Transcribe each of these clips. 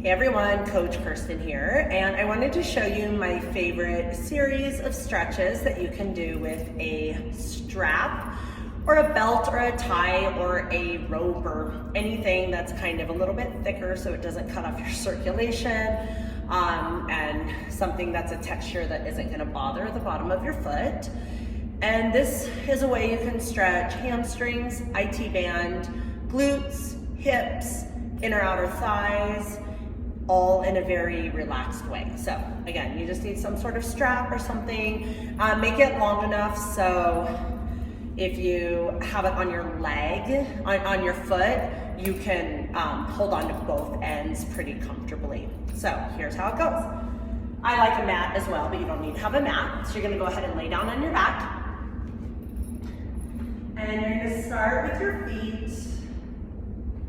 Hey everyone, Coach Kirsten here, and I wanted to show you my favorite series of stretches that you can do with a strap or a belt or a tie or a rope or anything that's kind of a little bit thicker so it doesn't cut off your circulation, and something that's a texture that isn't going to bother the bottom of your foot. And this is a way you can stretch hamstrings, IT band, glutes, hips, inner outer thighs, all in a very relaxed way. So again, you just need some sort of strap or something. Make it long enough so if you have it on your leg, on your foot, you can hold on to both ends pretty comfortably. So here's how it goes. I like a mat as well, but you don't need to have a mat. So you're gonna go ahead and lay down on your back. And you're gonna start with your feet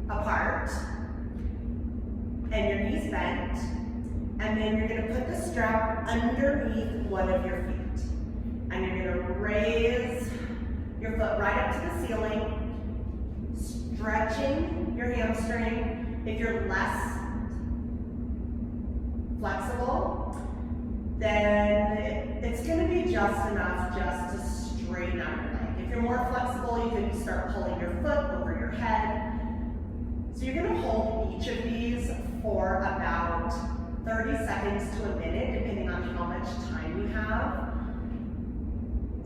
apart and your knees bent, and then you're gonna put the strap underneath one of your feet. And you're gonna raise your foot right up to the ceiling, stretching your hamstring. If you're less flexible, then it's gonna be just enough just to straighten out your leg. If you're more flexible, you can start pulling your foot over your head. So you're gonna hold each of these for about 30 seconds to a minute, depending on how much time you have.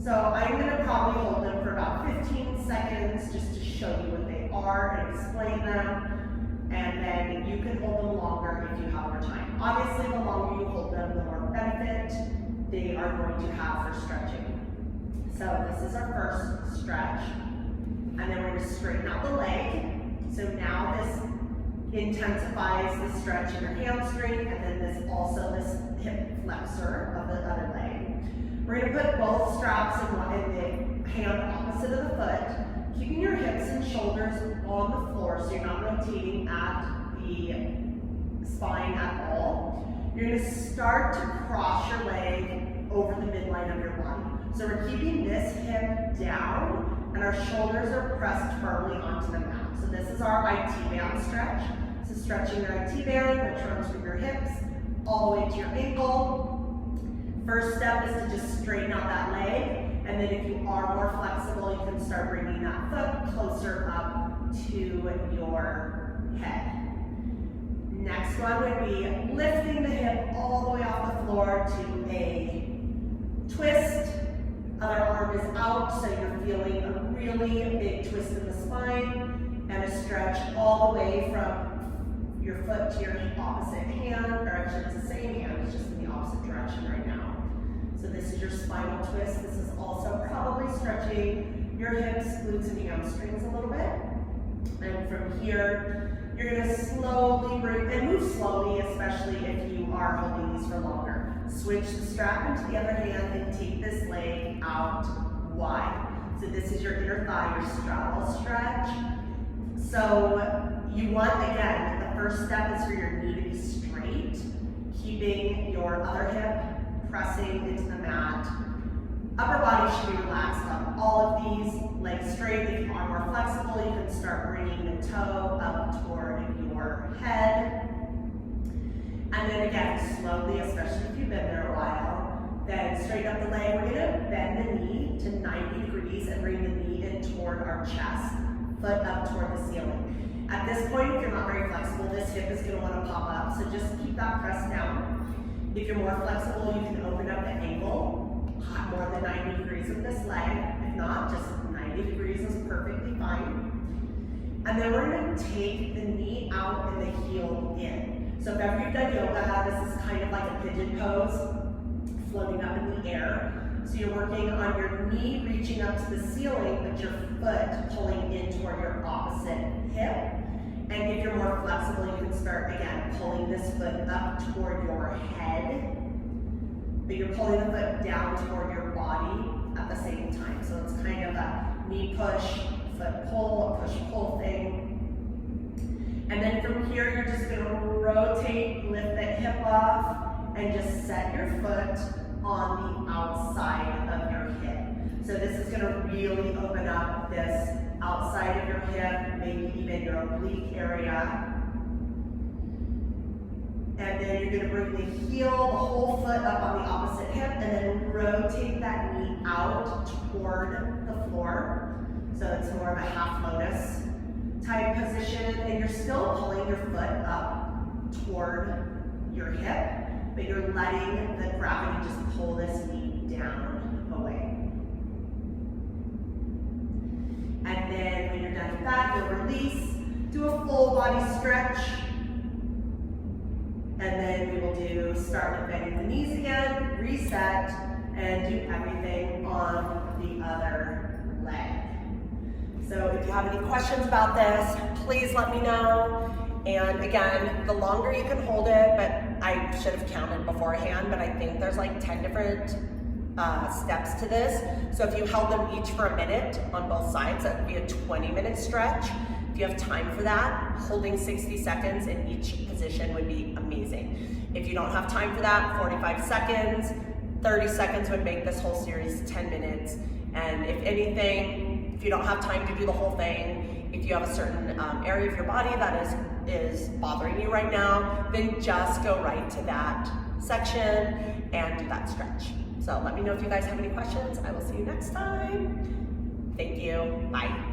So I'm gonna probably hold them for about 15 seconds just to show you what they are and explain them. And then you can hold them longer if you have more time. Obviously, the longer you hold them, the more benefit they are going to have for stretching. So this is our first stretch. And then we're gonna straighten out the leg. So now this intensifies the stretch in your hamstring, and then this hip flexor of the other leg. We're gonna put both straps in the hand opposite of the foot, keeping your hips and shoulders on the floor so you're not rotating at the spine at all. You're gonna start to cross your leg over the midline of your body. So we're keeping this hip down and our shoulders are pressed firmly onto the mat. So this is our IT band stretch. So stretching your IT band, which runs from your hips all the way to your ankle. First step is to just straighten out that leg. And then if you are more flexible, you can start bringing that foot closer up to your head. Next one would be lifting the hip all the way off the floor to a twist. Other arm is out, so you're feeling a really big twist in the spine, and a stretch all the way from your foot to your opposite hand, or actually it's the same hand, it's just in the opposite direction right now. So this is your spinal twist. This is also probably stretching your hips, glutes, and hamstrings a little bit. And from here, you're gonna slowly move slowly, especially if you are holding these for longer. Switch the strap into the other hand and take this leg out wide. So this is your inner thigh, your straddle stretch. So you want, again, the first step is for your knee to be straight, keeping your other hip pressing into the mat. Upper body should be relaxed on all of these, legs straight. If you are more flexible, you can start bringing the toe up toward your head. And then again, slowly, especially if you've been there a while, then straighten up the leg. We're gonna bend the knee to 90 degrees and bring the knee in toward our chest, foot up toward the ceiling. At this point, if you're not very flexible, this hip is gonna wanna pop up, so just keep that pressed down. If you're more flexible, you can open up the ankle, more than 90 degrees with this leg. If not, just 90 degrees is perfectly fine. And then we're gonna take the knee out and the heel in. So if ever you've done yoga, this is kind of like a pigeon pose, floating up in the air. So you're working on your knee reaching up to the ceiling, but your foot pulling in toward your opposite hip. And if you're more flexible, you can start, again, pulling this foot up toward your head, but you're pulling the foot down toward your body at the same time. So it's kind of a knee push, foot pull, a push-pull thing. And then from here, you're just gonna rotate, lift the hip off, and just set your foot on the outside of your hip. So this is gonna really open up this outside of your hip, maybe even your oblique area. then you're gonna bring the heel, the whole foot up on the opposite hip, and then rotate that knee out toward the floor. So it's more of a half lotus type position, and you're still pulling your foot up toward your hip, but you're letting the gravity just pull this knee down away. And then when you're done with that, you'll release, do a full body stretch, and then we will start with bending the knees again, reset, and do everything on the other leg. So if you have any questions about this, please let me know. And again, the longer you can hold it, but I should have counted beforehand, but I think there's like 10 different steps to this. So if you held them each for a minute on both sides, that would be a 20-minute stretch. If you have time for that, holding 60 seconds in each position would be amazing. If you don't have time for that, 45 seconds, 30 seconds would make this whole series 10 minutes. And if anything, if you don't have time to do the whole thing, if you have a certain area of your body that is bothering you right now, then just go right to that section and do that stretch. So let me know if you guys have any questions. I will see you next time. Thank you. Bye.